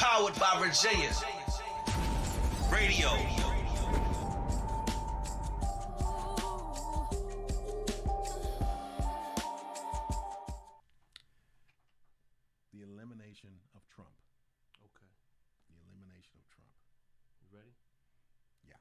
Powered by Virginia Radio. The elimination of Trump. Okay. The elimination of Trump. You ready? Yeah.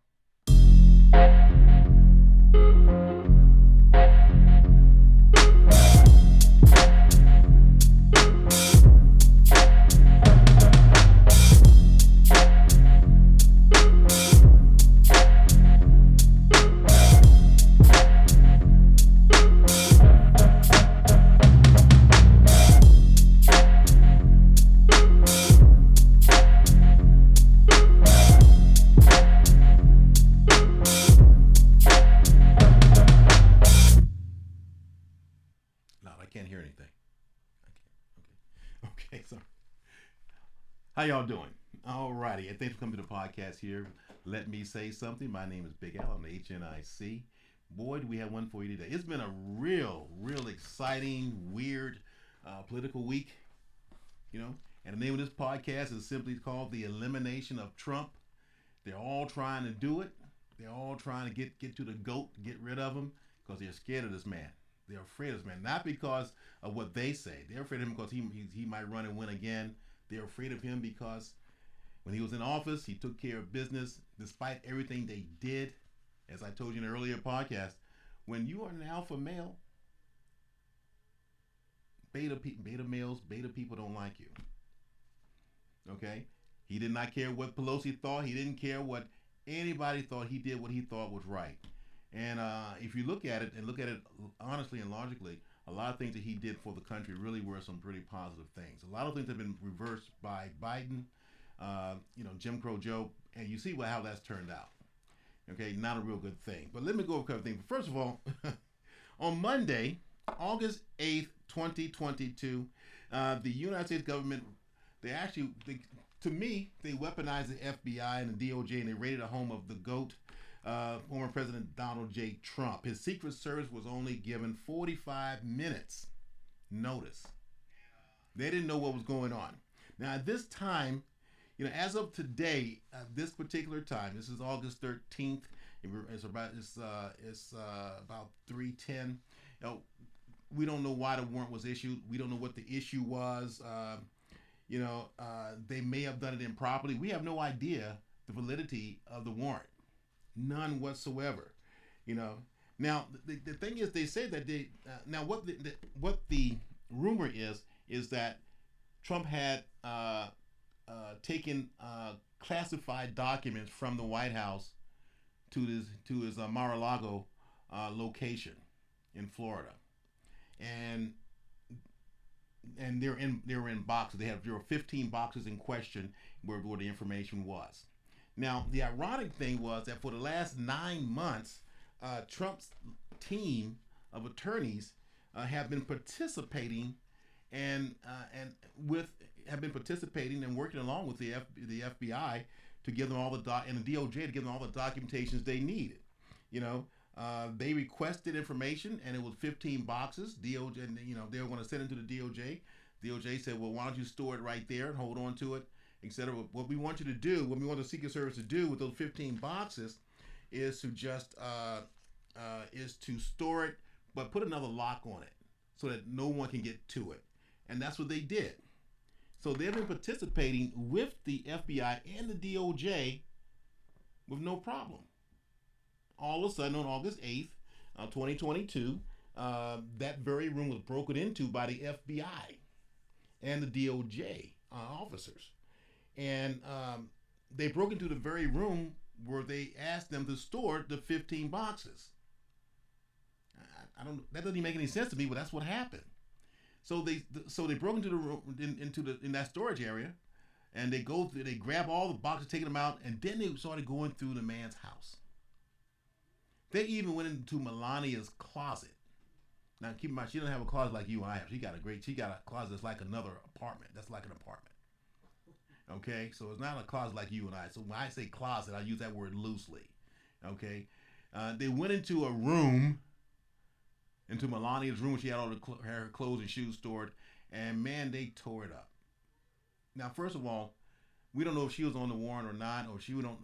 No, I can't hear anything. I can't. Okay. So, how y'all doing? All righty. And thanks for coming to the podcast here. Let me say something. My name is Big Al. I'm the HNIC. Boy, do we have one for you today. It's been a real exciting, weird political week, you know. And the name of this podcast is simply called The Elimination of Trump. They're all trying to do it. They're all trying to get to the GOAT, get rid of him, because they're scared of this man. They're afraid of this man, not because of what they say. They're afraid of him because he might run and win again. They're afraid of him because when he was in office, he took care of business despite everything they did. As I told you in an earlier podcast, when you are an alpha male, beta males, beta people don't like you. Okay? He did not care what Pelosi thought. He didn't care what anybody thought. He did what he thought was right. And if you look at it honestly and logically, a lot of things that he did for the country really were some pretty positive things. A lot of things have been reversed by Biden, Jim Crow Joe, and you see how that's turned out. Okay, not a real good thing. But let me go over a couple things. First of all, on Monday, August 8th, 2022, the United States government, they weaponized the FBI and the DOJ, and they raided a home of the GOAT, former President Donald J. Trump. His Secret Service was only given 45 minutes notice. They didn't know what was going on. Now, at this time, as of today, this particular time, this is August 13th. It's about 3:10. We don't know why the warrant was issued. We don't know what the issue was. They may have done it improperly. We have no idea the validity of the warrant. None whatsoever. Now the thing is, they say that what the rumor is that Trump had taken classified documents from the White House to his Mar-a-Lago location in Florida, and they're in boxes. There were 15 boxes in question where the information was. Now, the ironic thing was that for the last 9 months, Trump's team of attorneys have been participating and working along with the FBI to give them all and the DOJ to give them all the documentations they needed. They requested information, and it was 15 boxes. DOJ, they were going to send it to the DOJ. DOJ said, "Well, why don't you store it right there and hold on to it, etc." What we want the Secret Service to do with those 15 boxes is to just is to store it, but put another lock on it so that no one can get to it. And that's what they did. So they've been participating with the FBI and the DOJ with no problem. All of a sudden, on August 8th, 2022, that very room was broken into by the FBI and the DOJ officers. And they broke into the very room where they asked them to store the 15 boxes. That doesn't even make any sense to me, but that's what happened. So they broke into the room, in that storage area, and they grab all the boxes, taking them out, and then they started going through the man's house. They even went into Melania's closet. Now keep in mind, she doesn't have a closet like you and I have. She got a closet that's like another apartment. That's like an apartment. Okay, so it's not a closet like you and I. So when I say closet, I use that word loosely. Okay, they went into a room. Into Melania's room. She had all her clothes and shoes stored, and man, they tore it up. Now, first of all, We don't know if she was on the warrant or not, or she we don't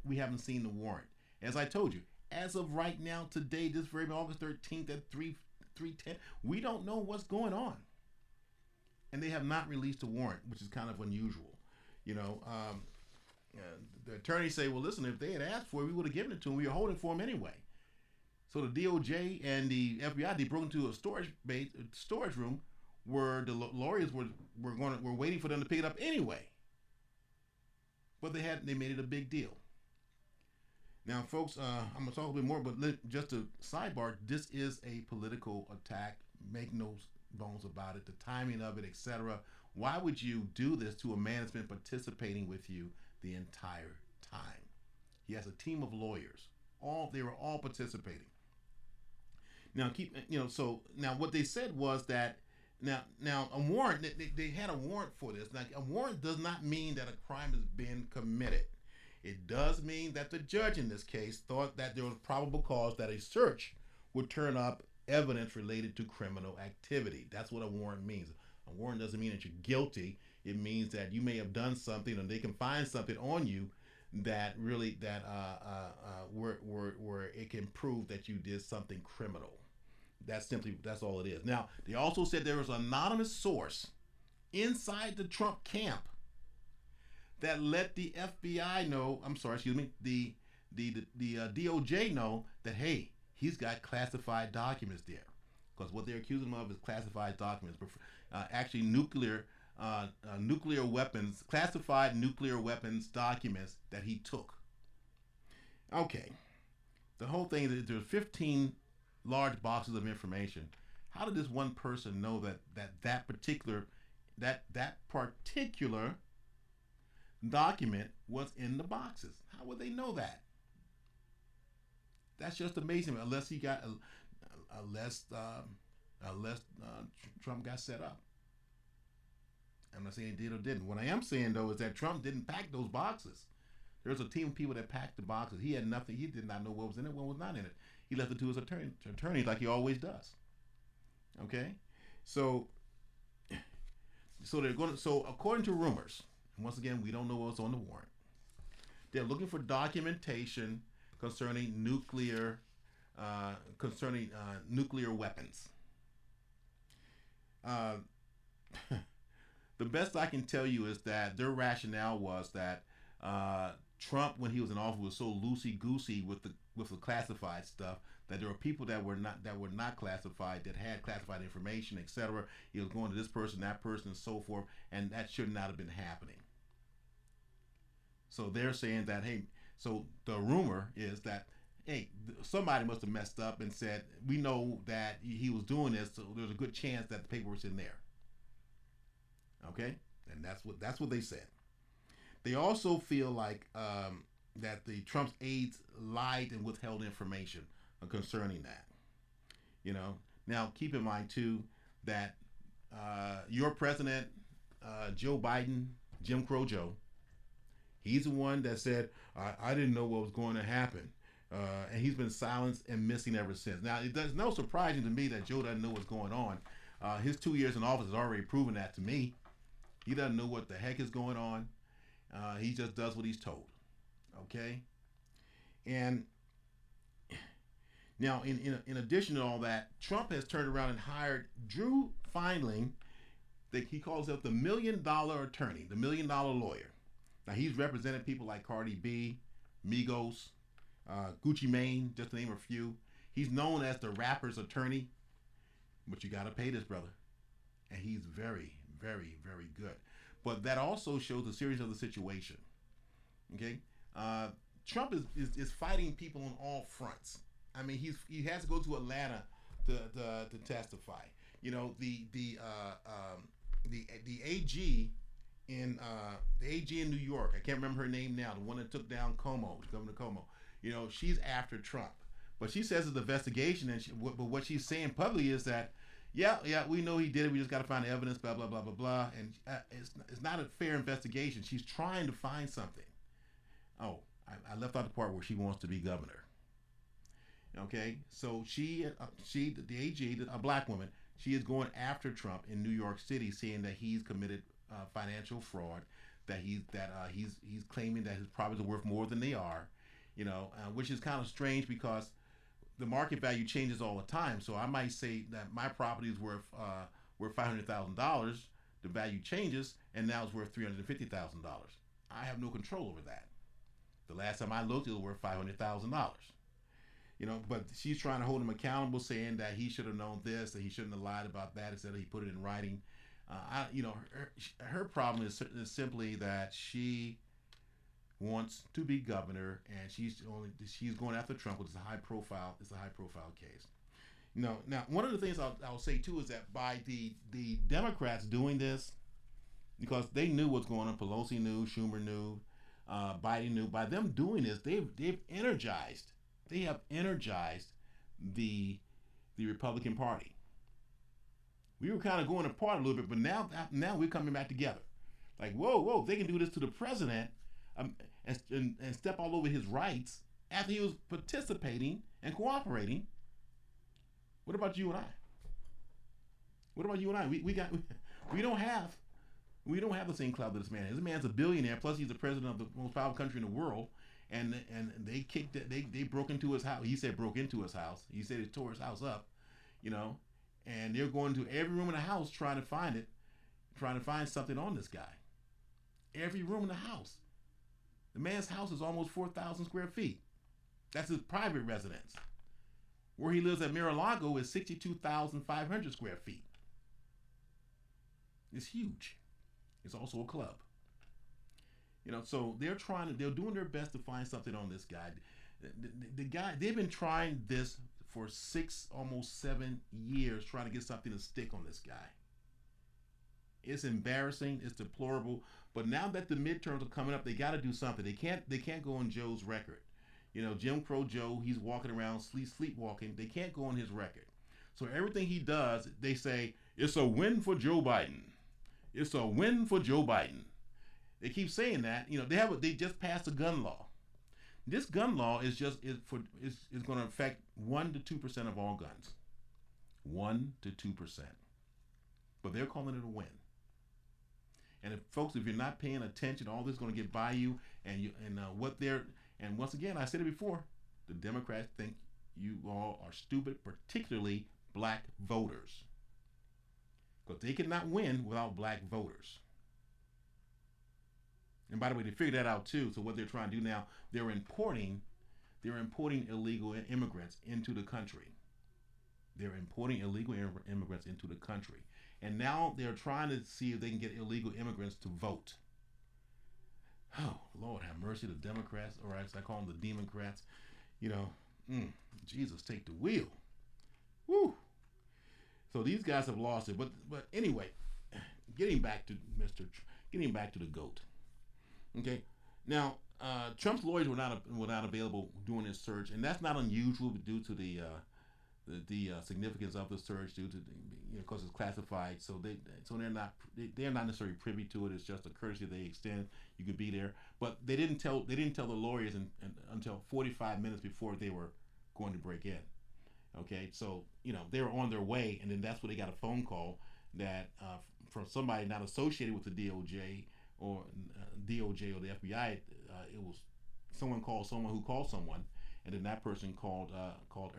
we haven't seen the warrant. As I told you, as of right now, today, this very August 13th at 3:10, we don't know what's going on, and they have not released a warrant, which is kind of unusual. You know, the attorneys say, well, listen, if they had asked for it, we would have given it to them. We were holding for them anyway. So the DOJ and the FBI, they broke into a storage room where the lawyers were waiting for them to pick it up anyway. But they made it a big deal. Now, folks, I'm gonna talk a bit more, but just a sidebar: this is a political attack. Make no bones about it. The timing of it, etc. Why would you do this to a man that's been participating with you the entire time? He has a team of lawyers. They were all participating. Now, so now what they said was that now a warrant. They had a warrant for this. Now, a warrant does not mean that a crime has been committed. It does mean that the judge in this case thought that there was probable cause that a search would turn up evidence related to criminal activity. That's what a warrant means. A warrant doesn't mean that you're guilty. It means that you may have done something, and they can find something on you that really where it can prove that you did something criminal. That's all it is. Now, they also said there was an anonymous source inside the Trump camp that let the FBI know, the DOJ know that, hey, he's got classified documents there. Because what they're accusing him of is classified documents. Actually, nuclear weapons, classified nuclear weapons documents that he took. Okay. The whole thing is there's 15 large boxes of information. How did this one person know that particular document was in the boxes? How would they know that? That's just amazing. Unless he got, unless Trump got set up. I'm not saying he did or didn't. What I am saying though is that Trump didn't pack those boxes. There's a team of people that packed the boxes. He had nothing. He did not know what was in it, what was not in it. He left it to his attorneys like he always does. Okay, so they're going. So according to rumors, and once again, we don't know what's on the warrant. They're looking for documentation concerning nuclear weapons. The best I can tell you is that their rationale was that Trump, when he was in office, was so loosey-goosey with the classified stuff that there were people that were not classified, that had classified information, etc. He was going to this person, that person, and so forth, and that should not have been happening. So they're saying that, hey, so the rumor is that, hey, somebody must have messed up and said, we know that he was doing this, so there's a good chance that the paperwork's in there. Okay, and that's what they said. They also feel like that the Trump's aides lied and withheld information concerning that. You know, now keep in mind too that your president, Joe Biden, Jim Crow Joe, he's the one that said, I didn't know what was going to happen. And he's been silenced and missing ever since. Now, it's no surprising to me that Joe doesn't know what's going on. His 2 years in office has already proven that to me. He doesn't know what the heck is going on. He just does what he's told. Okay? And now, in addition to all that, Trump has turned around and hired Drew Feinling. He calls himself the $1 million attorney, the $1 million lawyer. Now, he's represented people like Cardi B, Migos, Gucci Mane, just to name a few. He's known as the rapper's attorney, but you got to pay this brother. And he's very, very, very good. But that also shows the seriousness of the situation. Okay? Trump is fighting people on all fronts. I mean, he has to go to Atlanta to testify. You know, the AG in New York. I can't remember her name now. The one that took down Governor Cuomo. You know, she's after Trump, but she says it's an investigation. And but what she's saying publicly is that, yeah, we know he did it. We just got to find the evidence. Blah blah blah blah blah. And it's not a fair investigation. She's trying to find something. Oh, I left out the part where she wants to be governor. Okay, so the AG, a black woman, she is going after Trump in New York City, saying that he's committed financial fraud, he's claiming that his properties are worth more than they are, which is kind of strange because the market value changes all the time. So I might say that my property is worth $500,000. The value changes, and now it's worth $350,000. I have no control over that. The last time I looked, it was worth $500,000. But she's trying to hold him accountable, saying that he should have known this, that he shouldn't have lied about that, instead of he put it in writing. Her problem is simply that she wants to be governor, and she's going after Trump, which is a high profile case. Now one of the things I'll say too is that by the Democrats doing this, because they knew what's going on, Pelosi knew, Schumer knew, Biden knew. By them doing this, they have energized the Republican Party. We were kind of going apart a little bit, but now we're coming back together. Like, whoa, they can do this to the president, and step all over his rights after he was participating and cooperating. What about you and I? We don't have the same clout that this man is. This man's a billionaire, plus he's the president of the most powerful country in the world. And they broke into his house. He said broke into his house. He said it tore his house up, and they're going to every room in the house trying to find something on this guy. Every room in the house. The man's house is almost 4,000 square feet. That's his private residence. Where he lives at Mar-a-Lago is 62,500 square feet. It's huge. It's also a club. So they're doing their best to find something on this guy. The guy, they've been trying this for almost 7 years, trying to get something to stick on this guy. It's embarrassing. It's deplorable. But now that the midterms are coming up, they got to do something. They can't go on Joe's record. Jim Crow Joe, he's walking around sleepwalking. They can't go on his record. So everything he does, they say, it's a win for Joe Biden. It's a win for Joe Biden. They keep saying that. They just passed a gun law. This gun law is going to affect 1 to 2% of all guns. 1 to 2%. But they're calling it a win. And if you're not paying attention, all this is going to get by you. And once again, I said it before, the Democrats think you all are stupid, particularly black voters. Because they cannot win without black voters. And by the way, they figured that out too. So what they're trying to do now, they're importing illegal immigrants into the country. They're importing illegal immigrants into the country. And now they're trying to see if they can get illegal immigrants to vote. Oh, Lord have mercy, the Democrats, or as I call them, the Democrats. Jesus, take the wheel. Woo. So these guys have lost it. But anyway, getting back to the GOAT. Okay. Now, Trump's lawyers were not available during his search, and that's not unusual due to the significance of the search, due to because it's classified. So they're not necessarily privy to it. It's just a courtesy they extend. You could be there, but they didn't tell the lawyers until 45 minutes before they were going to break in. Okay, so they were on their way, and then that's when they got a phone call that from somebody not associated with the DOJ or the FBI. It was someone called someone who called someone, and then that person called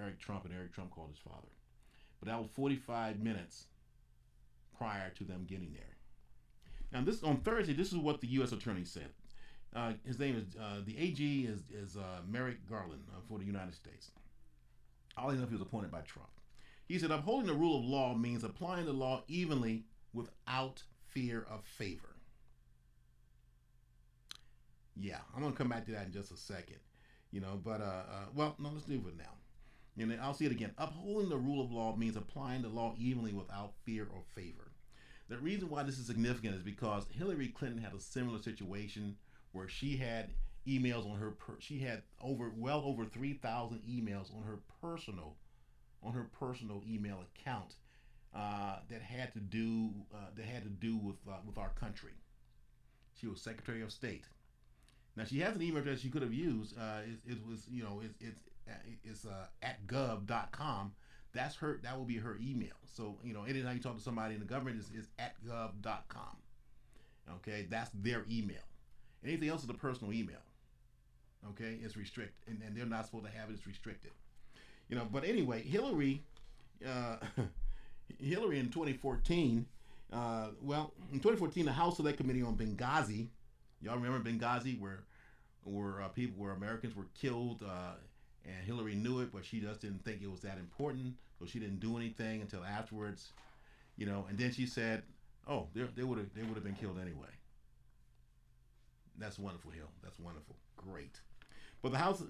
Eric Trump, and Eric Trump called his father. But that was 45 minutes prior to them getting there. Now, this on Thursday, this is what the U.S. attorney said. His name is the AG is Merrick Garland for the United States. Oddly enough, he was appointed by Trump. He said, upholding the rule of law means applying the law evenly without fear of favor. Yeah, I'm going to come back to that in just a second. Let's do it now. I'll see it again. Upholding the rule of law means applying the law evenly without fear or favor. The reason why this is significant is because Hillary Clinton had a similar situation where she had emails on she had well over 3,000 emails on her personal email account that had to do with our country. She was Secretary of State. Now she has an email address she could have used. It's at gov.com. That's her. That will be her email. So anytime you talk to somebody in the government, is at gov.com. Okay, that's their email. Anything else is a personal email. Okay, it's restricted, and they're not supposed to have it. It's restricted. But anyway, uh, Hillary in 2014. In 2014, the House Select Committee on Benghazi. Y'all remember Benghazi, where Americans were killed, and Hillary knew it, but she just didn't think it was that important, so she didn't do anything until afterwards. And then she said, "Oh, they would have been killed anyway." That's wonderful, Hill. That's wonderful. Great. But the House, in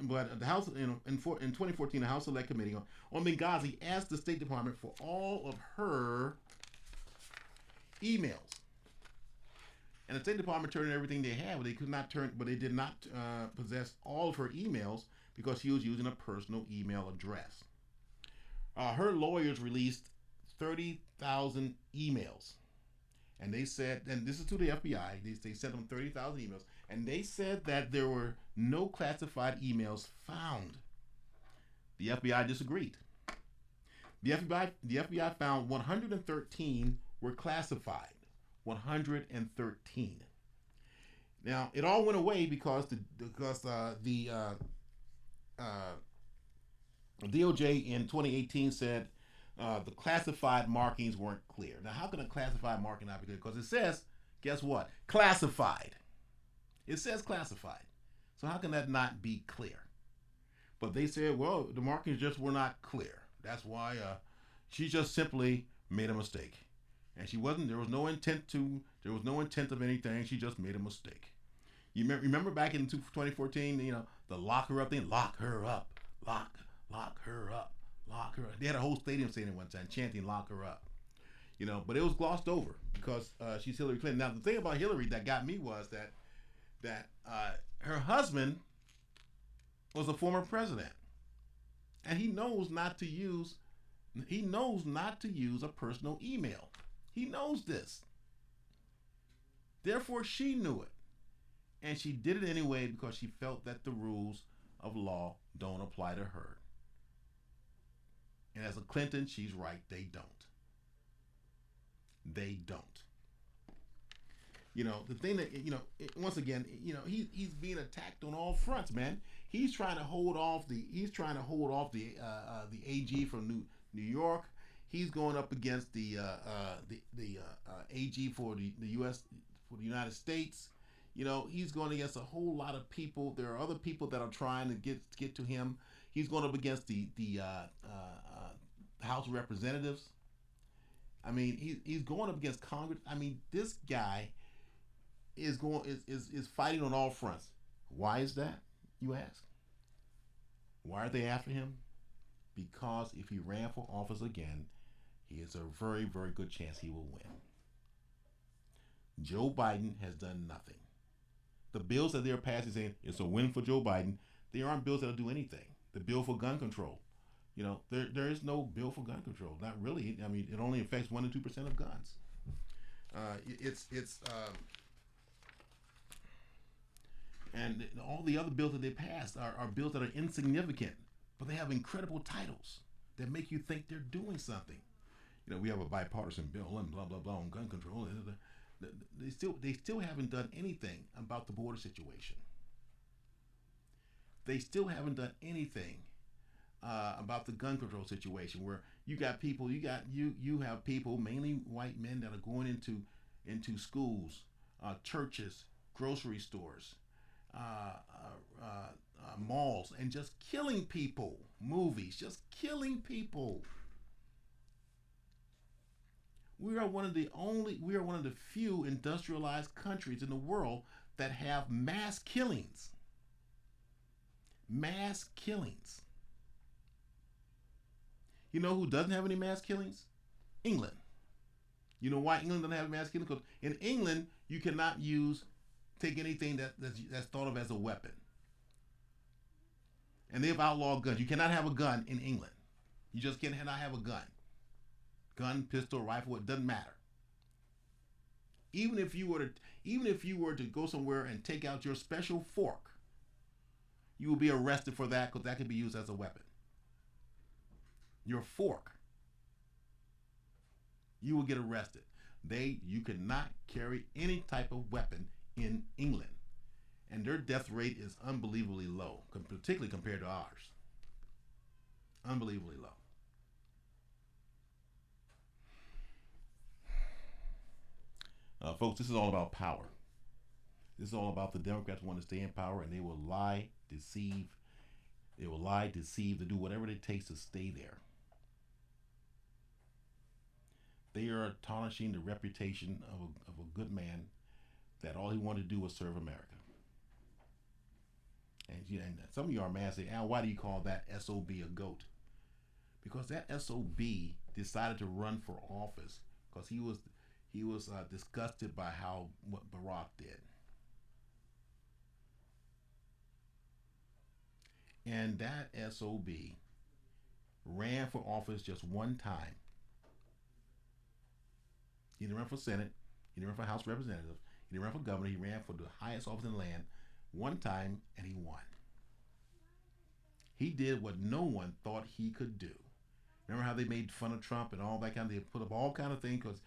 2014, the House Select Committee on Benghazi asked the State Department for all of her emails, and the State Department turned in everything they had, but they did not possess all of her emails because she was using a personal email address. Her lawyers released 30,000 emails, and they said, and this is to the FBI. They sent them 30,000 emails, and they said that there were no classified emails found. The FBI disagreed. The FBI found 113 were classified. 113. Now it all went away because the DOJ in 2018 said the classified markings weren't clear. Now, how can a classified marking not be clear? Because it says, guess what? Classified. It says classified. So how can that not be clear? But they said, well, the markings just were not clear. That's why she just simply made a mistake. And there was no intent of anything. She just made a mistake. You remember back in 2014, the lock her up thing? Lock her up. Lock her up. Lock her up. They had a whole stadium saying it one time, chanting lock her up. But it was glossed over because she's Hillary Clinton. Now, the thing about Hillary that got me was that her husband was a former president. And he knows not to use a personal email. He knows this. Therefore, she knew it. And she did it anyway because she felt that the rules of law don't apply to her. And as a Clinton, she's right. They don't. They don't. The thing that, once again, he's being attacked on all fronts, man. He's trying to hold off the AG from New York. He's going up against the AG for the United States. He's going against a whole lot of people. There are other people that are trying to get to him. He's going up against the House of Representatives. I mean, he's going up against Congress. I mean, this guy is fighting on all fronts. Why is that, you ask? Why are they after him? Because if he ran for office again, he has a very, very good chance he will win. Joe Biden has done nothing. The bills that they're passing saying it's a win for Joe Biden, they aren't bills that'll do anything. The bill for gun control. There is no bill for gun control. Not really. I mean, it only affects 1 to 2% of guns. And all the other bills that they passed are bills that are insignificant, but they have incredible titles that make you think they're doing something. We have a bipartisan bill and blah blah blah on gun control. They still haven't done anything about the border situation. They still haven't done anything about the gun control situation, where you have people, mainly white men, that are going into schools, churches, grocery stores, malls, and just killing people. Movies, just killing people. We are one of the few industrialized countries in the world that have mass killings. Mass killings. You know who doesn't have any mass killings? England. You know why England doesn't have mass killings? Because in England, you cannot take anything that's thought of as a weapon. And they've outlawed guns. You cannot have a gun in England. You just cannot have a gun. Gun, pistol, rifle, it doesn't matter. Even if you were to go somewhere and take out your special fork, you will be arrested for that, because that could be used as a weapon. Your fork. You will get arrested. You cannot carry any type of weapon in England, and their death rate is unbelievably low, particularly compared to ours. Unbelievably low. Folks, this is all about power. This is all about the Democrats want to stay in power, and they will lie, deceive. They will lie, deceive, to do whatever it takes to stay there. They are tarnishing the reputation of a good man that all he wanted to do was serve America. And some of you are mad, say, Al, why do you call that SOB a goat? Because that SOB decided to run for office because he was disgusted by what Barack did. And that SOB ran for office just one time. He didn't run for Senate. He didn't run for House of Representatives. He didn't run for governor. He ran for the highest office in the land one time, and he won. He did what no one thought he could do. Remember how they made fun of Trump and all that kind of? They put up all kind of things because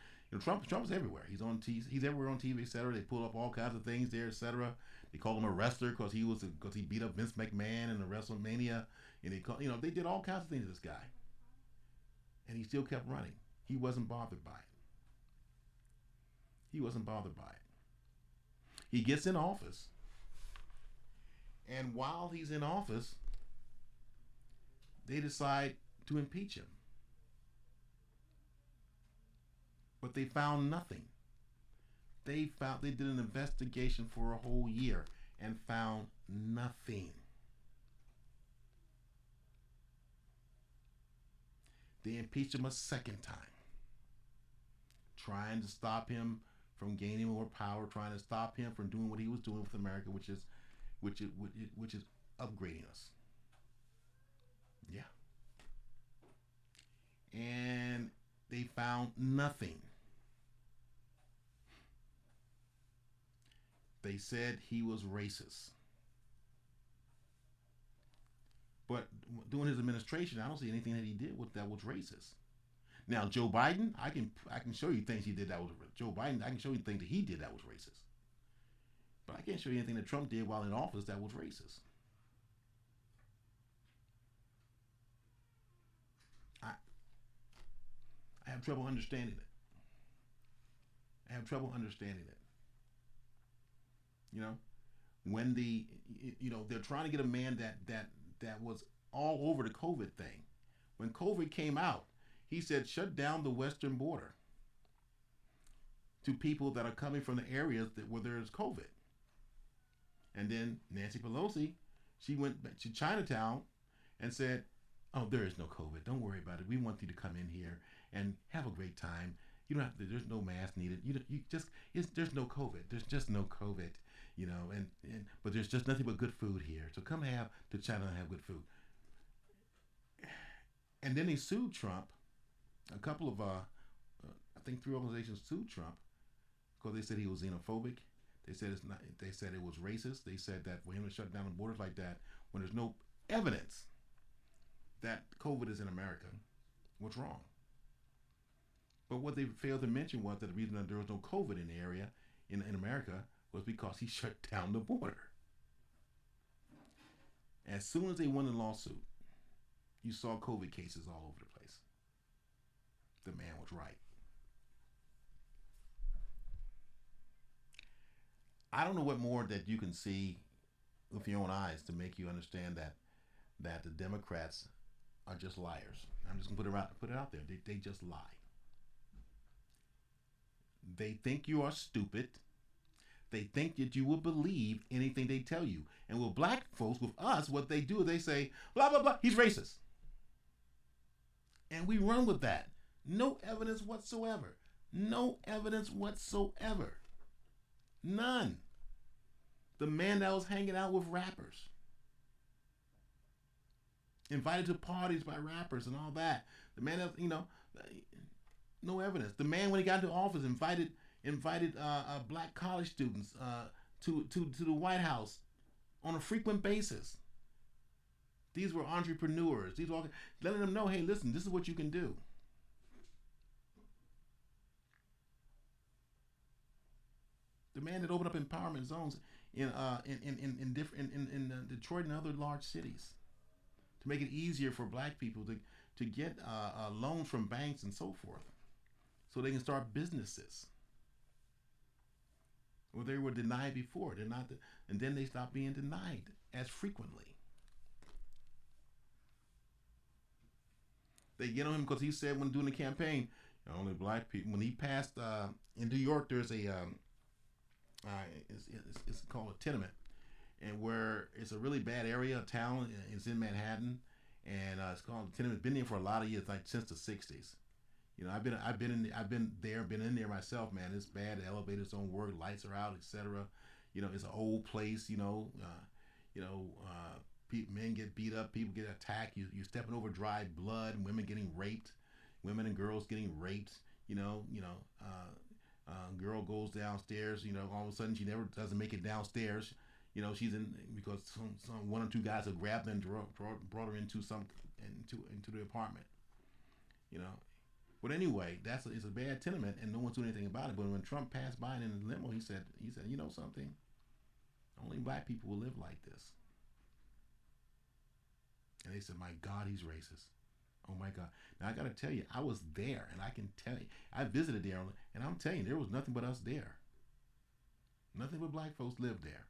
Trump's everywhere. He's on TV. He's everywhere on TV, etc. They pull up all kinds of things there, etc. They call him a wrestler because he beat up Vince McMahon in the WrestleMania, and they did all kinds of things to this guy, and he still kept running. He wasn't bothered by it. He wasn't bothered by it. He gets in office, and while he's in office, they decide to impeach him. But they found nothing. They did an investigation for a whole year and found nothing. They impeached him a second time, trying to stop him from gaining more power, trying to stop him from doing what he was doing with America, which is upgrading us. Yeah. And they found nothing. They said he was racist. But during his administration, I don't see anything that he did that was racist. Now, Joe Biden, I can show you things he did that was Joe Biden. I can show you things that he did that was racist. But I can't show you anything that Trump did while in office that was racist. I have trouble understanding it. When they're trying to get a man that was all over the COVID thing. When COVID came out, he said shut down the western border to people that are coming from the areas where there's COVID. And then Nancy Pelosi, she went to Chinatown and said, oh, there is no COVID. Don't worry about it. We want you to come in here and have a great time. You don't have to, there's no mask needed. There's no COVID. There's just no COVID, but there's just nothing but good food here. So come to China and have good food. And then they sued Trump. A couple of, I think 3 organizations sued Trump because they said he was xenophobic. They said it's not. They said it was racist. They said that for him to shut down the borders like that when there's no evidence that COVID is in America, what's wrong? But what they failed to mention was that the reason that there was no COVID in the area in America was because he shut down the border. As soon as they won the lawsuit, you saw COVID cases all over the place. The man was right. I don't know what more that you can see with your own eyes to make you understand that the Democrats are just liars. I'm just gonna put it out there. They just lie. They think you are stupid. They think that you will believe anything they tell you. And with black folks, with us, what they do is they say, blah, blah, blah, he's racist. And we run with that. No evidence whatsoever. No evidence whatsoever. None. The man that was hanging out with rappers. Invited to parties by rappers and all that. The man that, no evidence. The man, when he got into office, invited black college students to the White House on a frequent basis. These were entrepreneurs. These were letting them know, hey, listen, this is what you can do. The man that opened up empowerment zones in different in Detroit and other large cities to make it easier for black people to get loans from banks and so forth, so they can start businesses. Well, they were denied before. They're not, and then they stopped being denied as frequently. They get on him because he said when doing the campaign, only black people. When he passed in New York, there's a it's called a tenement, and where it's a really bad area of town. It's in Manhattan, and it's called a tenement. It's been there for a lot of years, like since the '60s. You know, I've been in there myself, man. It's bad. The elevators don't work, lights are out, etc. You know, it's an old place. Men get beat up, people get attacked. You're stepping over dry blood, women getting raped, women and girls getting raped. Girl goes downstairs. All of a sudden she never doesn't make it downstairs. She's in because some one or two guys have grabbed her and brought her into the apartment. But anyway, it's a bad tenement, and no one's doing anything about it. But when Trump passed by in his limo, he said, you know something? Only black people will live like this. And they said, my God, he's racist. Oh my God. Now I got to tell you, I was there, and I can tell you, I visited there, and I'm telling you, there was nothing but us there. Nothing but black folks lived there.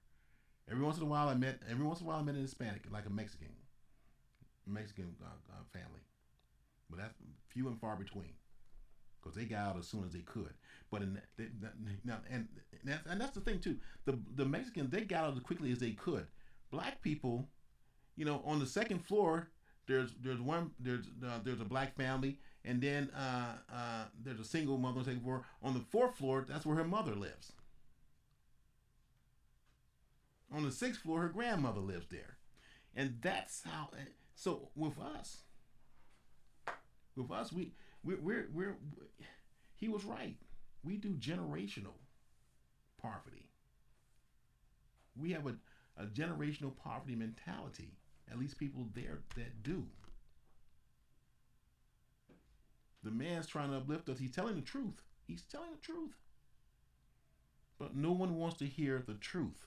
Every once in a while I met a Hispanic, like a Mexican family. But that's few and far between, because they got out as soon as they could. But that's the thing too. The Mexicans, they got out as quickly as they could. Black people, on the second floor, there's a black family, and then there's a single mother on the second floor. On the fourth floor, that's where her mother lives. On the sixth floor, her grandmother lives there, and that's how. So with us, we're he was right. We do generational poverty. We have a generational poverty mentality. At least people there that do. The man's trying to uplift us. He's telling the truth. He's telling the truth. But no one wants to hear the truth.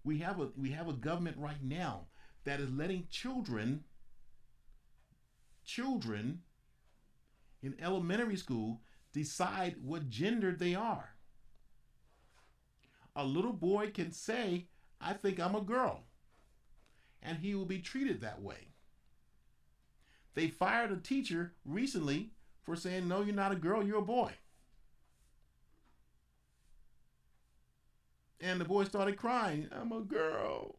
We have a government right now that is letting children in elementary school decide what gender they are. A little boy can say, I think I'm a girl, and he will be treated that way. They fired a teacher recently for saying, no, you're not a girl, you're a boy. And the boy started crying, I'm a girl.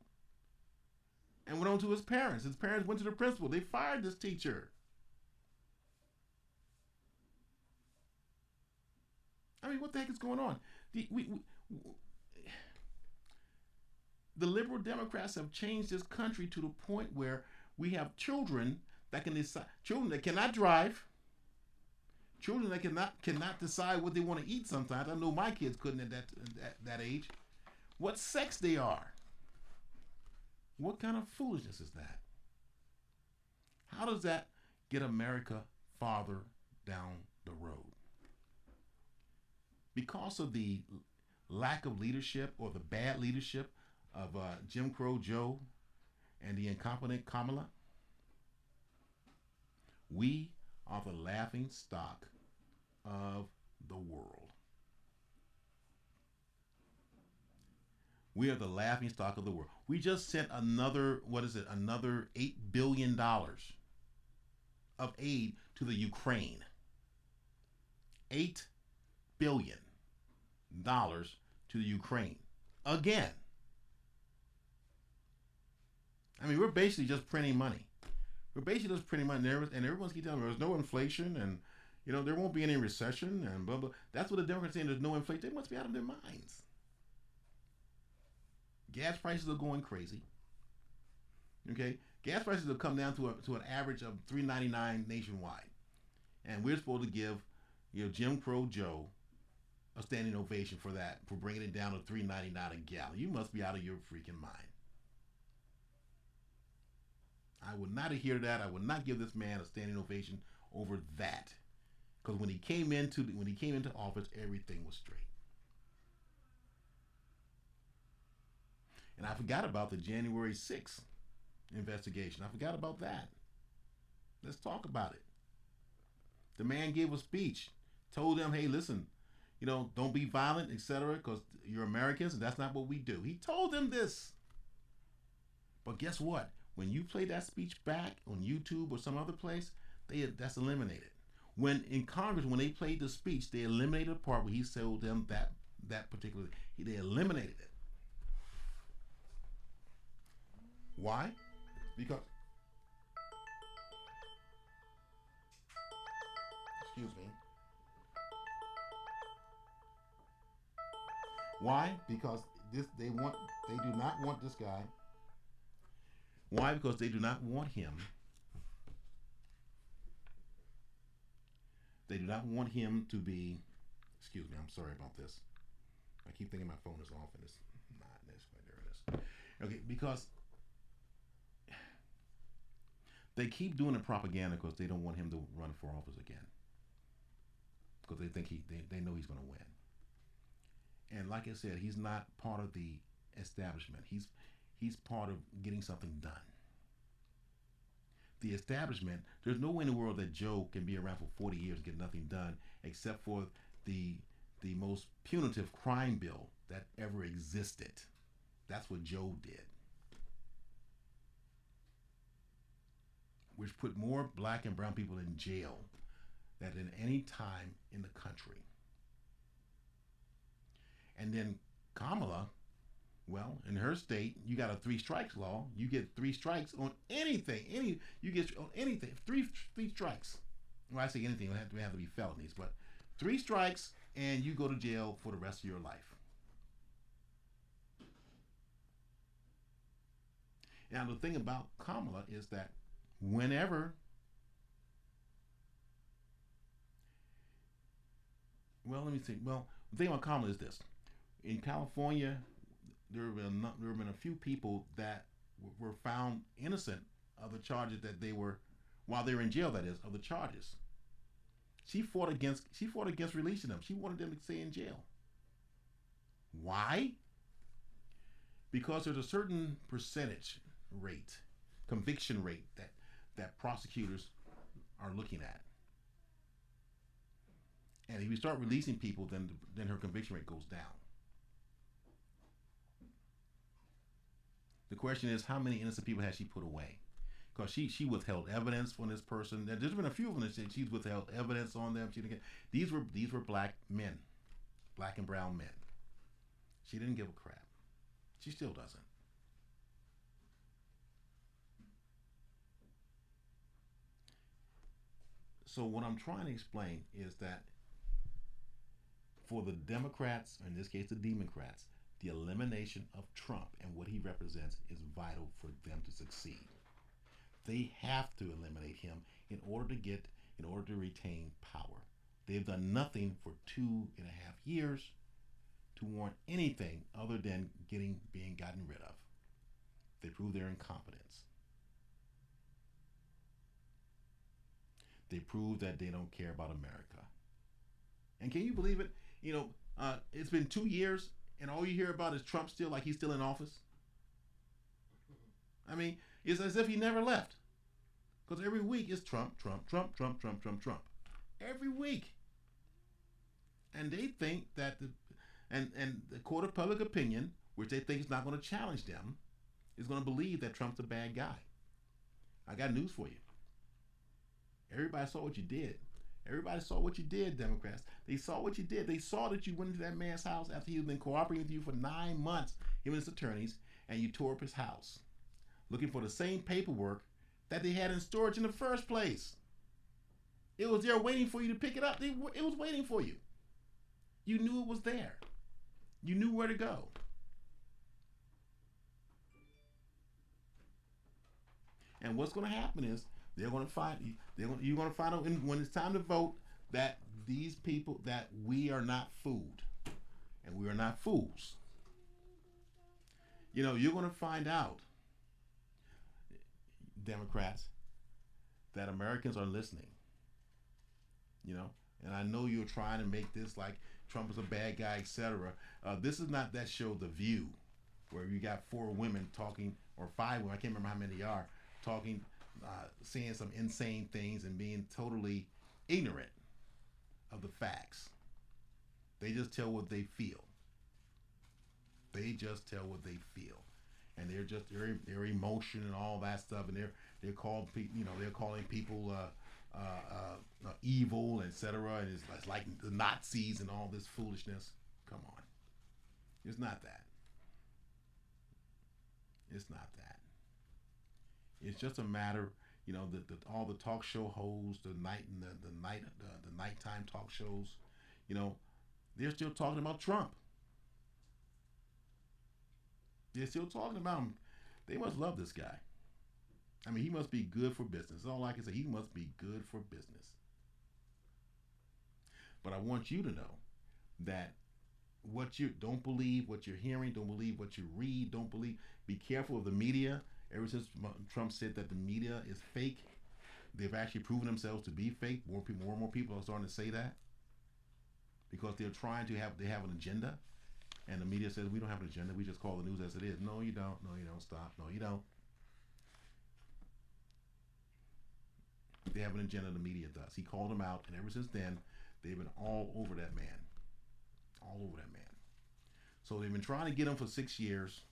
And went on to his parents. His parents went to the principal. They fired this teacher. I mean, what the heck is going on? The liberal Democrats have changed this country to the point where we have children that can decide, children that cannot drive, children that cannot decide what they want to eat sometimes. I know my kids couldn't at that age. What sex they are. What kind of foolishness is that? How does that get America farther down the road? Because of the lack of leadership or the bad leadership of Jim Crow Joe and the incompetent Kamala, we are the laughing stock of the world. We are the laughing stock of the world. We just sent another $8 billion of aid to the Ukraine. $8 billion to the Ukraine. Again. I mean, we're basically just printing money. And everyone's keep telling me there's no inflation, and there won't be any recession, and blah blah. That's what the Democrats are saying. There's no inflation. They must be out of their minds. Gas prices are going crazy. Okay, gas prices have come down to an average of $3.99 nationwide, and we're supposed to give Jim Crow Joe a standing ovation for that, for bringing it down to $3.99 a gallon. You must be out of your freaking mind. I would not adhere to that. I would not give this man a standing ovation over that, because when he came into office, everything was straight. And I forgot about the January 6th investigation. I forgot about that. Let's talk about it. The man gave a speech, told them, hey, listen, don't be violent, etc., because you're Americans and that's not what we do. He told them this. But guess what? When you play that speech back on YouTube or some other place, that's eliminated. When in Congress, when they played the speech, they eliminated the part where he told them that particular. They eliminated it. Why? Because, excuse me. Why? Because they do not want this guy. Why? Because they do not want him. They do not want him to be. Excuse me. I'm sorry about this. I keep thinking my phone is off and it's not. There it is. Okay, because they keep doing the propaganda because they don't want him to run for office again. Because they think they know he's going to win. And like I said, he's not part of the establishment. He's part of getting something done. The establishment, there's no way in the world that Joe can be around for 40 years and get nothing done except for the most punitive crime bill that ever existed. That's what Joe did. Which put more black and brown people in jail than at any time in the country. And then Kamala, well, in her state, you got a 3 strikes law. You get 3 strikes on anything. You get on anything. Three strikes. Well, I say anything. It have to be felonies, but 3 strikes and you go to jail for the rest of your life. Now, the thing about Kamala is that whenever, well, let me see. Well, the thing about Kamala is this. In California, there have been a few people that were found innocent of the charges that they were, while they were in jail, that is, of the charges. She fought against releasing them. She wanted them to stay in jail. Why? Because there's a certain percentage rate, conviction rate that prosecutors are looking at. And if you start releasing people, then her conviction rate goes down. The question is, how many innocent people has she put away? Because she withheld evidence from this person. There's been a few of them that said she's withheld evidence on them. These were black men, black and brown men. She didn't give a crap. She still doesn't. So what I'm trying to explain is that for the Democrats, or in this case the Democrats, the elimination of Trump and what he represents is vital for them to succeed. They have to eliminate him in order to retain power. They've done nothing for 2.5 years to warrant anything other than being gotten rid of. They prove their incompetence. They prove that they don't care about America. And can you believe it? It's been 2 years and all you hear about is Trump still, like he's still in office. I mean, it's as if he never left. Because every week it's Trump, Trump, Trump, Trump, Trump, Trump, Trump. Every week. And they think that the court of public opinion, which they think is not going to challenge them, is going to believe that Trump's a bad guy. I got news for you. Everybody saw what you did. Everybody saw what you did, Democrats. They saw what you did. They saw that you went into that man's house after he's been cooperating with you for 9 months, him and his attorneys, and you tore up his house, looking for the same paperwork that they had in storage in the first place. It was there waiting for you to pick it up. It was waiting for you. You knew it was there. You knew where to go. And what's going to happen is you're going to find out when it's time to vote that these people, that we are not fooled and we are not fools. You're going to find out, Democrats, that Americans are listening. And I know you're trying to make this like Trump is a bad guy, etc. This is not that show, The View. where you got 4 women talking, or 5 women, I can't remember how many they are, talking, saying some insane things and being totally ignorant of the facts. They just tell what they feel. They just tell what they feel, and they're just their emotion and all that stuff, and they're calling people evil, etc. And it's like the Nazis and all this foolishness. Come on, it's not that. It's not that. It's just a matter, all the talk show hosts, the nighttime talk shows, they're still talking about Trump. They're still talking about him. They must love this guy. I mean, he must be good for business. That's all I can say. He must be good for business. But I want you to know that what you don't believe, what you're hearing, don't believe what you read, don't believe. Be careful of the media. Ever since Trump said that the media is fake, they've actually proven themselves to be fake. More and more people are starting to say that because they're trying to have an agenda. And the media says, we don't have an agenda. We just call the news as it is. No, you don't. No, you don't. Stop. No, you don't. They have an agenda, the media does. He called them out, and ever since then, they've been all over that man. All over that man. So they've been trying to get him for 6 years.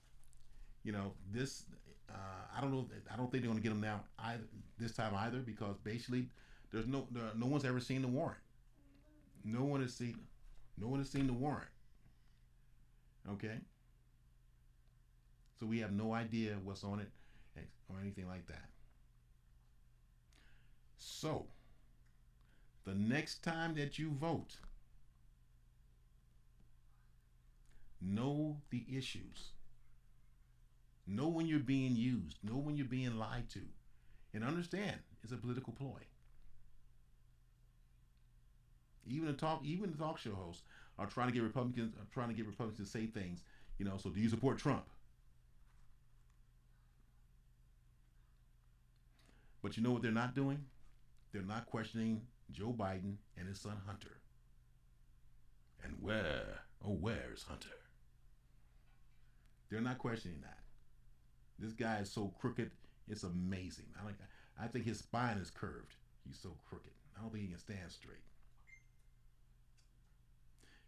I don't know. I don't think they're going to get him now this time either, because basically, no one's ever seen the warrant. No one has seen the warrant. Okay? So we have no idea what's on it or anything like that. So, the next time that you vote, know the issues. Know when you're being used. Know when you're being lied to. And understand, it's a political ploy. Even the talk show hosts are trying to get Republicans to say things, so do you support Trump? But you know what they're not doing? They're not questioning Joe Biden and his son Hunter. And where's Hunter? They're not questioning that. This guy is so crooked, it's amazing. I think his spine is curved. He's so crooked. I don't think he can stand straight.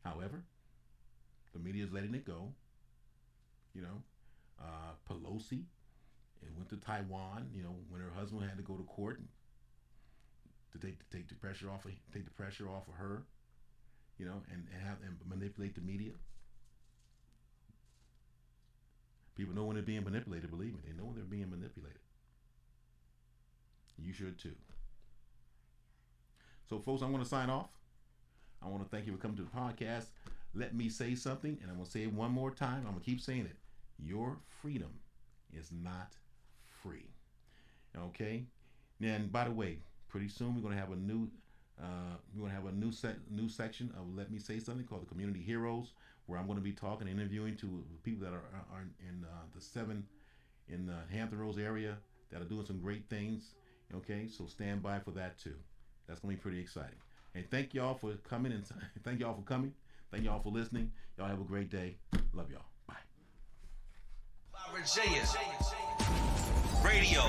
However, the media is letting it go. Pelosi went to Taiwan. When her husband had to go to court to take the pressure off of her. And manipulate the media. People know when they're being manipulated. Believe me, they know when they're being manipulated. You should too. So, folks, I'm going to sign off. I want to thank you for coming to the podcast. Let me say something, and I'm going to say it one more time. I'm going to keep saying it. Your freedom is not free. Okay? And by the way, pretty soon we're going to have a new section of Let Me Say Something called the Community Heroes, where I'm going to be talking and interviewing to people that are in the 7 in the Hampton Roads area that are doing some great things. Okay? So stand by for that too. That's going to be pretty exciting. And thank y'all for coming, and thank y'all for coming. Thank y'all for listening. Y'all have a great day. Love y'all. Bye. Virginia Radio.